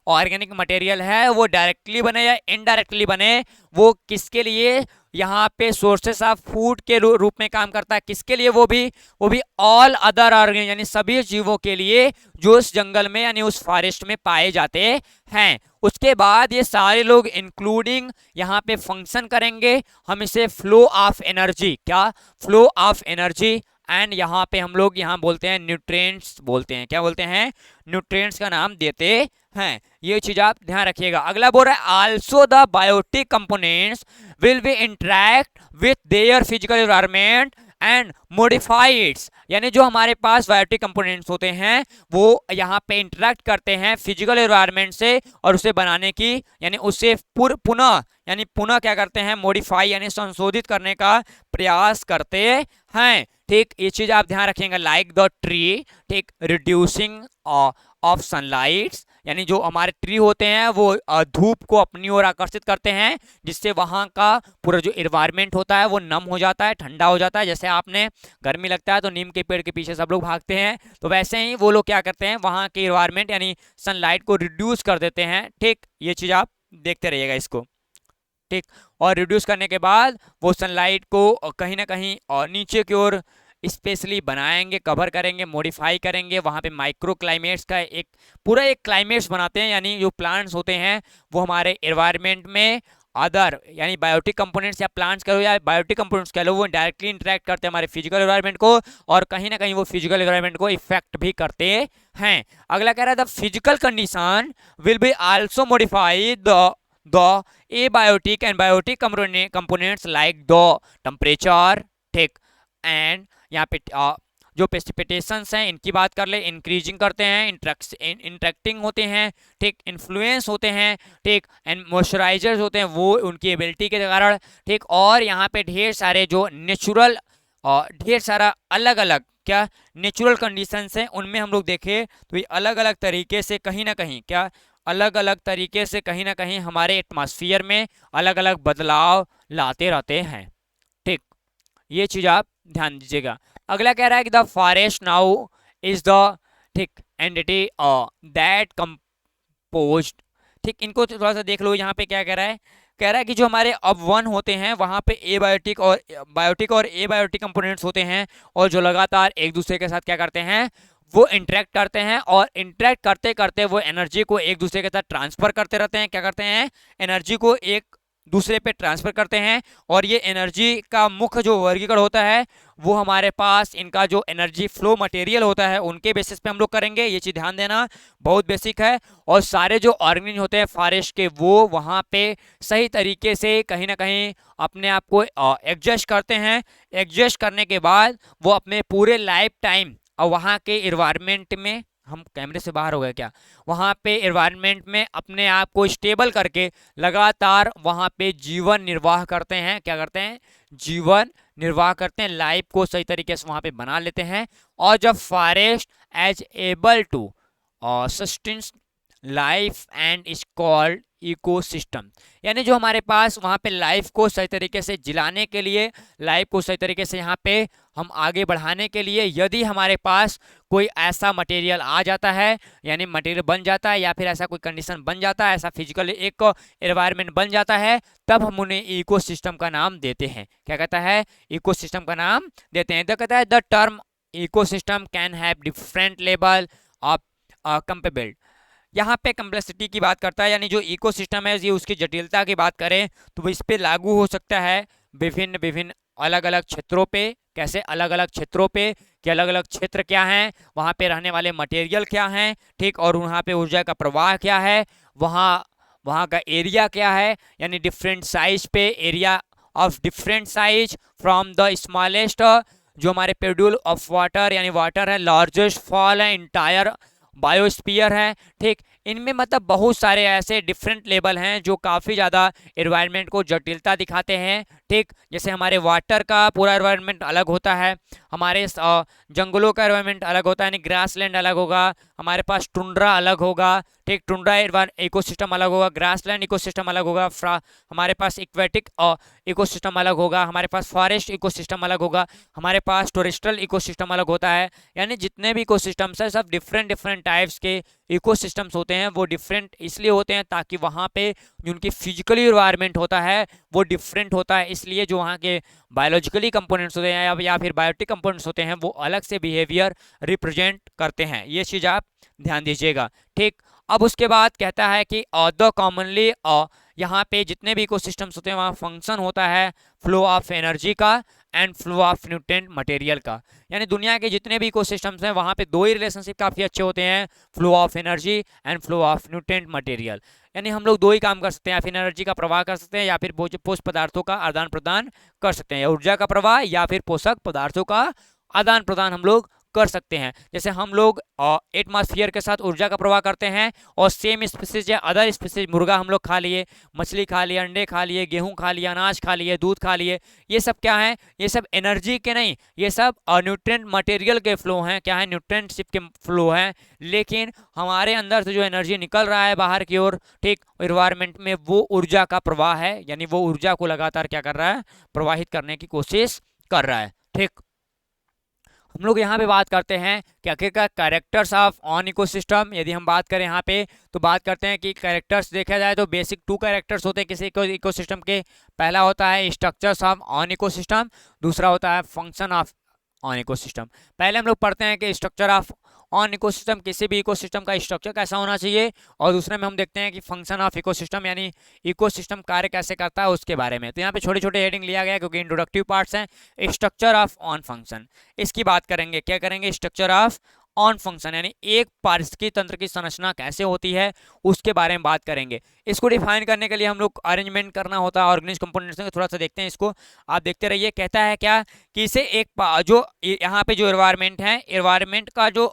ऑर्गेनिक मटेरियल है वो डायरेक्टली बने या इनडायरेक्टली बने, वो किसके लिए यहाँ पे सोर्सेस ऑफ फूड के रूप में काम करता है। किसके लिए? वो भी ऑल अदर ऑर्गेनिज्म यानी सभी जीवों के लिए जो उस जंगल में यानी उस फॉरेस्ट में पाए जाते हैं। उसके बाद ये सारे लोग इंक्लूडिंग यहाँ पे फंक्शन करेंगे, हम इसे फ्लो ऑफ एनर्जी, क्या फ्लो ऑफ एनर्जी, एंड यहाँ पे हम लोग यहाँ बोलते हैं न्यूट्रिएंट्स बोलते हैं, क्या बोलते हैं, न्यूट्रिएंट्स का नाम देते हैं। ये चीज आप ध्यान रखिएगा। अगला बोल रहा है also the biotic components will be interact with their physical environment and modifies, यानी जो हमारे पास बायोटिक कंपोनेंट्स होते हैं वो यहाँ पे इंटरैक्ट करते हैं फिजिकल एनवायरनमेंट से और उसे बनाने की यानी उसे पुनः क्या करते हैं, मॉडिफाई यानी संशोधित करने का प्रयास करते हैं। ठीक, ये चीज आप ध्यान रखेंगे। लाइक द ट्री, ठीक, रिड्यूसिंग ऑफ सनलाइट, यानी जो हमारे ट्री होते हैं वो धूप को अपनी ओर आकर्षित करते हैं जिससे वहां का पूरा जो एनवायरनमेंट होता है वो नम हो जाता है, ठंडा हो जाता है। जैसे आपने गर्मी लगता है तो नीम के पेड़ के पीछे सब लोग भागते हैं, तो वैसे ही वो लोग क्या करते हैं, वहां के एनवायरनमेंट यानी सनलाइट को रिड्यूस कर देते हैं। ठीक, ये चीज आप देखते रहिएगा इसको। ठीक, और रिड्यूस करने के बाद वो सनलाइट को कहीं ना कहीं और नीचे की ओर स्पेशली बनाएंगे, कवर करेंगे, मॉडिफाई करेंगे। वहाँ पे माइक्रो क्लाइमेट्स का एक क्लाइमेट्स बनाते हैं, यानी जो प्लांट्स होते हैं वो हमारे एनवायरनमेंट में अदर यानी बायोटिक कंपोनेंट्स या प्लांट्स कह लो या बायोटिक कंपोनेंट्स कह लो, वो डायरेक्टली इंटरेक्ट करते हैं हमारे फिजिकल एनवायरनमेंट को और कहीं ना कहीं वो फिजिकल एनवायरनमेंट को इफेक्ट भी करते हैं। अगला कह रहा है the physical condition will be also modify the abiotic and biotic components like the temperature, ठीक, एंड यहाँ पे जो प्रेसिपिटेशंस हैं इनकी बात कर ले, इंक्रीजिंग करते हैं, इंटरेक्टिंग होते हैं, ठीक, इन्फ्लुएंस होते हैं, ठीक, एंड मॉइस्चराइजर्स होते हैं वो उनकी एबिलिटी के कारण, ठीक। और यहाँ पे ढेर सारे जो नेचुरल ढेर सारा अलग अलग क्या नेचुरल कंडीशंस हैं उनमें हम लोग देखें तो ये अलग अलग तरीके से कहीं ना कहीं क्या अलग अलग तरीके से कहीं ना कहीं हमारे एटमॉस्फेयर में अलग अलग बदलाव लाते रहते हैं। ठीक, ये चीज आप ध्यान दीजिएगा। अगला कह रहा है कि the forest now is the, ठीक, एंटिटी दैट कंपोज्ड, ठीक, इनको थोड़ा सा देख लो। यहाँ पे क्या कह रहा है, कह रहा है कि जो हमारे अब वन होते हैं वहाँ पे बायोटिक और एबायोटिक कंपोनेंट्स होते हैं और जो लगातार एक दूसरे के साथ क्या करते हैं, वो इंटरेक्ट करते हैं और इंटरेक्ट करते करते वो एनर्जी को एक दूसरे के साथ ट्रांसफर करते रहते हैं। क्या करते हैं? एनर्जी को एक दूसरे पे ट्रांसफर करते हैं। और ये एनर्जी का मुख्य जो वर्गीकरण होता है वो हमारे पास इनका जो एनर्जी फ्लो मटेरियल होता है उनके बेसिस पे हम लोग करेंगे। ये चीज ध्यान देना, बहुत बेसिक है। और सारे जो ऑर्गेनिज्म होते हैं फॉरेस्ट के वो वहाँ पे सही तरीके से कहीं ना कहीं अपने आप को एडजस्ट करते हैं। एडजस्ट करने के बाद वो अपने पूरे लाइफ टाइम और वहाँ के इन्वायरमेंट में, हम कैमरे से बाहर हो गए क्या, वहाँ पे इन्वायरमेंट में अपने आप को स्टेबल करके लगातार वहाँ पे जीवन निर्वाह करते हैं। क्या करते हैं? जीवन निर्वाह करते हैं, लाइफ को सही तरीके से वहाँ पे बना लेते हैं। और जब forest as able to sustain life and is called ecosystem, यानी जो हमारे पास वहाँ पे लाइफ को सही तरीके से जिलाने के लिए, लाइफ को सही तरीके से यहाँ पे हम आगे बढ़ाने के लिए यदि हमारे पास कोई ऐसा मटेरियल आ जाता है, यानी मटेरियल बन जाता है या फिर ऐसा कोई कंडीशन बन जाता है, ऐसा फिजिकल एक एनवायरनमेंट बन जाता है, तब हम उन्हें इकोसिस्टम का नाम देते हैं। क्या कहता है? इकोसिस्टम का नाम देते हैं। तो कहता है the term ecosystem can have different level of compatibility. यहाँ पे कम्प्लेक्सिटी की बात करता है, यानी जो इकोसिस्टम है ये उसकी जटिलता की बात करें तो वो इस पे लागू हो सकता है विभिन्न विभिन्न अलग अलग क्षेत्रों पे। कैसे अलग अलग क्षेत्रों पे? कि अलग अलग क्षेत्र क्या हैं, वहाँ पे रहने वाले मटेरियल क्या हैं, ठीक, और वहाँ पे ऊर्जा का प्रवाह क्या है, वहाँ का एरिया क्या है, यानी डिफरेंट साइज पे area of different size from the smallest, जो हमारे पेड्यूल ऑफ वाटर यानी वाटर है, लार्जेस्ट फॉल है, इंटायर बायोस्फीयर है, ठीक। इनमें मतलब बहुत सारे ऐसे डिफरेंट लेवल हैं जो काफ़ी ज़्यादा एनवायरनमेंट को जटिलता दिखाते हैं, ठीक। जैसे हमारे वाटर का पूरा एनवायरनमेंट अलग होता है, हमारे जंगलों का एनवायरनमेंट अलग होता है, यानी ग्रासलैंड अलग होगा, हमारे पास टुंड्रा अलग होगा, ठीक, टुंड्रा इकोसिस्टम अलग होगा, ग्रासलैंड इकोसिस्टम अलग होगा, हमारे पास इक्वेटिक इकोसिस्टम अलग होगा, हमारे पास फॉरेस्ट इकोसिस्टम अलग होगा, हमारे पास टोरेस्ट्रल इकोसिस्टम अलग होता है। यानी जितने भी इकोसिस्टम्स हैं सब डिफरेंट डिफरेंट टाइप्स के इकोसिस्टम्स होते हैं। वो डिफरेंट इसलिए होते हैं ताकि वहाँ पे जो उनकी फिजिकली इन्वायरमेंट होता है वो डिफरेंट होता है, इसलिए जो वहाँ के बायोलॉजिकली कंपोनेंट्स होते हैं या फिर बायोटिक कंपोनेंट्स होते हैं वो अलग से बिहेवियर रिप्रेजेंट करते हैं। ये चीज़ आप ध्यान दीजिएगा, ठीक। अब उसके बाद कहता है कि द कॉमनली यहाँ पे जितने भी इकोसिस्टम्स होते हैं वहाँ फंक्शन होता है फ्लो ऑफ एनर्जी का and flow of nutrient material का। यानी दुनिया के जितने भी इकोसिस्टम्स हैं वहाँ पे दो ही रिलेशनशिप काफ़ी अच्छे होते हैं, flow of energy and flow of nutrient material. यानी हम लोग दो ही काम कर सकते हैं, या फिर एनर्जी का प्रवाह कर सकते हैं या फिर पोषक पदार्थों का आदान प्रदान कर सकते हैं, या ऊर्जा का प्रवाह या फिर पोषक पदार्थों का आदान प्रदान हम लोग कर सकते हैं। जैसे हम लोग एटमॉस्फेयर के साथ ऊर्जा का प्रवाह करते हैं और सेम स्पीसीज या अदर स्पीसीज, मुर्गा हम लोग खा लिए, मछली खा लिए, अंडे खा लिए, गेहूं खा लिया, अनाज खा लिए, दूध खा लिए, ये सब क्या है? ये सब एनर्जी के नहीं, ये सब न्यूट्रिएंट मटेरियल के फ्लो हैं। क्या है? न्यूट्रिएंटशिप के फ्लो हैं। लेकिन हमारे अंदर से जो एनर्जी निकल रहा है बाहर की ओर, ठीक, इन्वायरमेंट में, वो ऊर्जा का प्रवाह है, यानी वो ऊर्जा को लगातार क्या कर रहा है? प्रवाहित करने की कोशिश कर रहा है, ठीक। हम लोग यहाँ पे बात करते हैं कि आखिरकार कैरेक्टर्स ऑफ ऑन इकोसिस्टम। यदि हम बात करें यहाँ पे तो बात करते हैं कि कैरेक्टर्स देखा जाए तो बेसिक 2 कैरेक्टर्स होते हैं किसी इकोसिस्टम के। पहला होता है स्ट्रक्चर्स ऑफ ऑन इकोसिस्टम, दूसरा होता है फंक्शन ऑफ ऑन इकोसिस्टम। पहले हम लोग पढ़ते हैं कि स्ट्रक्चर ऑफ ऑन इकोसिस्टम, किसी भी इकोसिस्टम का स्ट्रक्चर कैसा होना चाहिए, और दूसरे में हम देखते हैं कि फंक्शन ऑफ इकोसिस्टम यानी इकोसिस्टम कार्य कैसे करता है उसके बारे में। तो यहाँ पे छोटे छोटे हेडिंग लिया गया क्योंकि इंट्रोडक्टिव पार्ट्स हैं। स्ट्रक्चर ऑफ ऑन फंक्शन, इसकी बात करेंगे। क्या करेंगे? स्ट्रक्चर ऑफ ऑन फंक्शन, यानी एक पारिस्थितिकी तंत्र की संरचना कैसे होती है उसके बारे में बात करेंगे। इसको डिफाइन करने के लिए हम लोग अरेंजमेंट करना होता है ऑर्गेनिक कंपोनेंट्स में, थोड़ा सा देखते हैं इसको, आप देखते रहिए। कहता है क्या कि इसे एक जो यहाँ पे जो एनवायरनमेंट है, एनवायरनमेंट का जो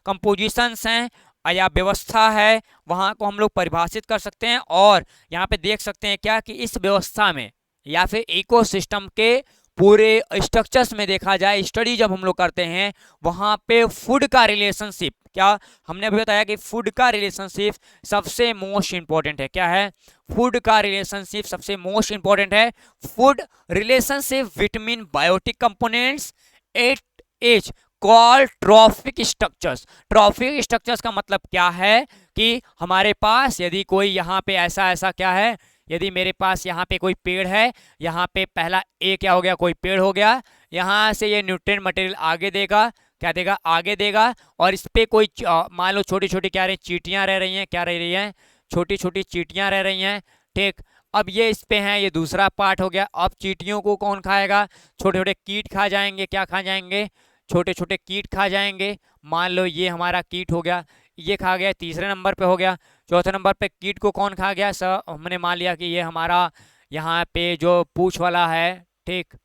कंपोजिशंस हैं या व्यवस्था है वहाँ को हम लोग परिभाषित कर सकते हैं। और यहाँ पे देख सकते हैं क्या कि इस व्यवस्था में या फिर इकोसिस्टम के पूरे स्ट्रक्चर्स में देखा जाए, स्टडी जब हम लोग करते हैं वहाँ पे फूड का रिलेशनशिप, क्या हमने अभी बताया कि फूड का रिलेशनशिप सबसे मोस्ट इंपॉर्टेंट है। क्या है? फूड का रिलेशनशिप सबसे मोस्ट इंपॉर्टेंट है। Food relationship between biotic components it is called trophic structures. Trophic structures का मतलब क्या है कि हमारे पास यदि कोई यहाँ पे ऐसा क्या है, यदि मेरे पास यहाँ पे कोई पेड़ है, यहाँ पे पहला ए क्या हो गया? कोई पेड़ हो गया, यहाँ से ये न्यूट्रिएंट मटेरियल आगे देगा, क्या देगा, आगे देगा। और इस पे कोई मान लो छोटी छोटी क्या रही, चींटियां रह रही हैं, क्या रह रही हैं, छोटी छोटी चींटियां रह रही हैं, ठीक। अब ये इस पे हैं, ये दूसरा पार्ट हो गया। अब चींटियों को कौन खाएगा, छोटे छोटे कीट खा जाएंगे, क्या खा जाएंगे, छोटे छोटे कीट खा जाएंगे। मान लो ये हमारा कीट हो गया, ये खा गया, तीसरे नंबर पे हो गया। चौथे नंबर पे कीट को कौन खा गया, सर हमने मान लिया कि ये हमारा यहाँ पे जो पूंछ वाला है, ठीक,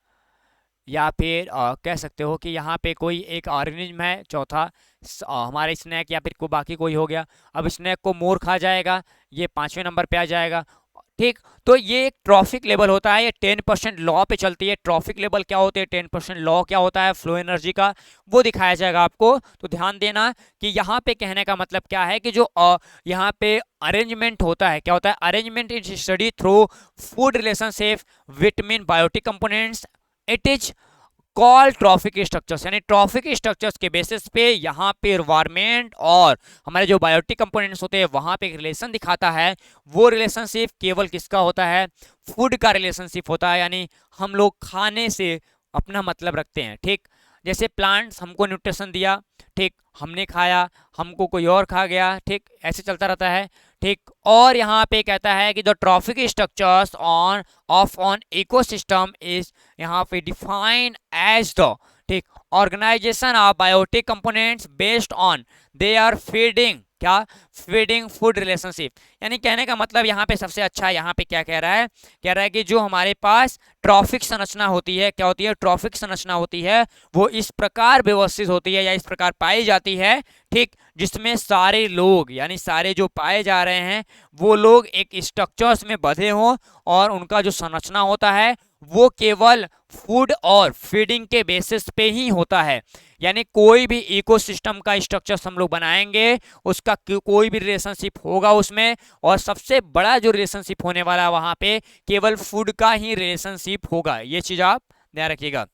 या फिर कह सकते हो कि यहाँ पे कोई एक ऑर्गेनिज्म है। चौथा हमारे स्नैक या फिर को बाकी कोई हो गया। अब स्नैक को मोर खा जाएगा, ये पांचवें नंबर पे आ जाएगा, ठीक। तो ये एक ट्रॉफिक लेवल होता है, ये 10% लॉ पे चलती है। ट्रॉफिक लेवल क्या होते हैं, 10% लॉ क्या होता है फ्लो एनर्जी का, वो दिखाया जाएगा आपको। तो ध्यान देना कि यहाँ पे कहने का मतलब क्या है कि जो यहाँ पे अरेंजमेंट होता है, क्या होता है, arrangement is study through food relationship within biotic components, it is call trophic structures. यानी ट्रॉफिक स्ट्रक्चर्स के बेसिस पे यहाँ पे एनवायरमेंट और हमारे जो बायोटिक कंपोनेंट्स होते हैं वहां पे एक रिलेशन दिखाता है। वो रिलेशनशिप केवल किसका होता है, फूड का रिलेशनशिप होता है। यानी हम लोग खाने से अपना मतलब रखते हैं, ठीक। जैसे प्लांट्स हमको न्यूट्रिशन दिया, ठीक, हमने खाया, हमको कोई और खा गया, ठीक, ऐसे चलता रहता है, ठीक। और यहाँ पे कहता है कि the trophic structures on off on ecosystem is यहाँ पे डिफाइन एज द, ठीक, organisation of biotic components based on they are feeding, क्या, फीडिंग फूड रिलेशनशिप। यानी कहने का मतलब यहाँ पे सबसे अच्छा यहाँ पे क्या कह रहा है, कह रहा है कि जो हमारे पास ट्रॉफिक संरचना होती है, क्या होती है, ट्रॉफिक संरचना होती है, वो इस प्रकार व्यवस्थित होती है या इस प्रकार पाई जाती है, ठीक, जिसमें सारे लोग यानी सारे जो पाए जा रहे हैं वो लोग एक स्ट्रक्चर्स में बंधे हों और उनका जो संरचना होता है वो केवल फूड और फीडिंग के बेसिस पे ही होता है। यानी कोई भी इकोसिस्टम का स्ट्रक्चर हम लोग बनाएंगे उसका कोई भी रिलेशनशिप होगा उसमें, और सबसे बड़ा जो रिलेशनशिप होने वाला है वहां पे केवल फूड का ही रिलेशनशिप होगा। ये चीज आप ध्यान रखिएगा।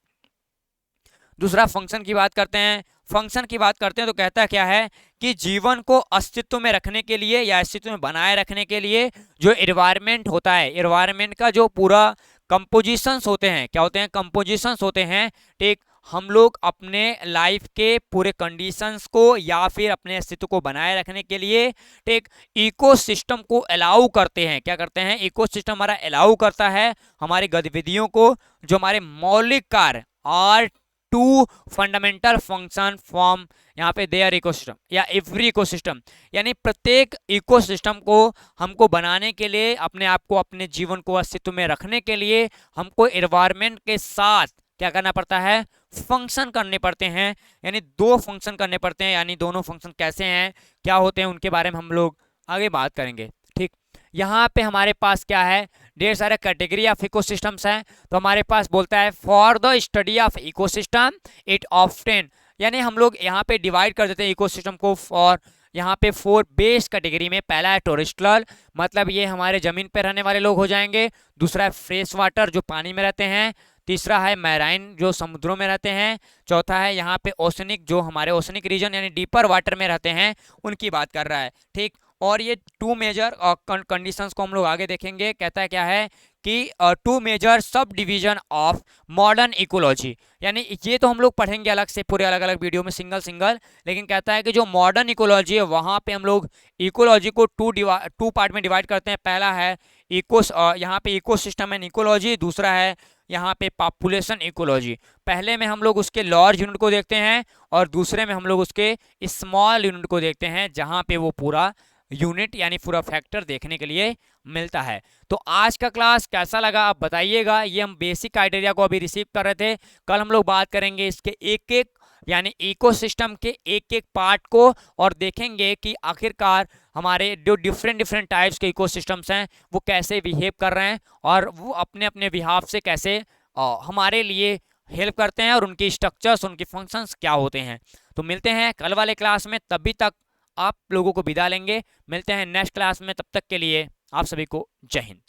दूसरा फंक्शन की बात करते हैं। फंक्शन की बात करते हैं तो कहता क्या है कि जीवन को अस्तित्व में रखने के लिए या अस्तित्व में बनाए रखने के लिए जो एनवायरनमेंट होता है, एनवायरनमेंट का जो पूरा कंपोजिशंस होते हैं, क्या होते हैं, कंपोजिशंस होते हैं, ठीक। हम लोग अपने लाइफ के पूरे कंडीशंस को या फिर अपने अस्तित्व को बनाए रखने के लिए, ठीक, इकोसिस्टम को अलाउ करते हैं। क्या करते हैं, इकोसिस्टम हमारा अलाउ करता है हमारी गतिविधियों को, जो हमारे मौलिक कार्य are two fundamental function form यहाँ पे देयर इकोसिस्टम या एवरी इकोसिस्टम। यानी प्रत्येक इकोसिस्टम को हमको बनाने के लिए, अपने आप को, अपने जीवन को अस्तित्व में रखने के लिए हमको एनवायरनमेंट के साथ क्या करना पड़ता है, फंक्शन करने पड़ते हैं। यानी दो फंक्शन करने पड़ते हैं। यानी दोनों फंक्शन कैसे हैं, क्या होते हैं, उनके बारे में हम लोग आगे बात करेंगे, ठीक। यहाँ पे हमारे पास क्या है, ढेर सारे कैटेगरी ऑफ इकोसिस्टम्स हैं। तो हमारे पास बोलता है for the study of ecosystem it often, यानी हम लोग यहाँ पे डिवाइड कर देते हैं इकोसिस्टम को फॉर यहाँ पे 4 बेस कैटेगरी में। पहला है टोरिस्ट्रल, मतलब ये हमारे जमीन पे रहने वाले लोग हो जाएंगे। दूसरा है फ्रेश वाटर, जो पानी में रहते हैं। तीसरा है मैराइन, जो समुद्रों में रहते हैं। चौथा है यहाँ पे ओशनिक, जो हमारे ओशनिक रीजन यानी डीपर वाटर में रहते हैं, उनकी बात कर रहा है, ठीक। और ये 2 मेजर कंडीशंस को हम लोग आगे देखेंगे। कहता है क्या है कि 2 major sub division of modern ecology, यानी ये तो हम लोग पढ़ेंगे अलग से पूरे अलग अलग वीडियो में सिंगल सिंगल। लेकिन कहता है कि जो मॉडर्न इकोलॉजी है वहाँ पे हम लोग इकोलॉजी को 2 पार्ट में डिवाइड करते हैं। पहला है यहाँ पे इकोसिस्टम एंड इकोलॉजी, दूसरा है यहाँ पे पॉपुलेशन इकोलॉजी। पहले में हम लोग उसके लार्ज यूनिट को देखते हैं और दूसरे में हम लोग उसके स्मॉल यूनिट को देखते हैं, जहाँ पे वो पूरा यूनिट यानी पूरा फैक्टर देखने के लिए मिलता है। तो आज का क्लास कैसा लगा आप बताइएगा। ये हम बेसिक क्राइटेरिया को अभी रिसीव कर रहे थे। कल हम लोग बात करेंगे इसके एक एक यानी इकोसिस्टम के एक एक पार्ट को, और देखेंगे कि आखिरकार हमारे जो डिफरेंट टाइप्स के इकोसिस्टम्स हैं वो कैसे बिहेव कर रहे हैं और वो अपने अपने बिहाफ से कैसे हमारे लिए हेल्प करते हैं और उनकी स्ट्रक्चर्स, उनके फंक्शंस क्या होते हैं। तो मिलते हैं कल वाले क्लास में, तभी तक आप लोगों को विदा लेंगे। मिलते हैं नेक्स्ट क्लास में, तब तक के लिए आप सभी को जय हिंद।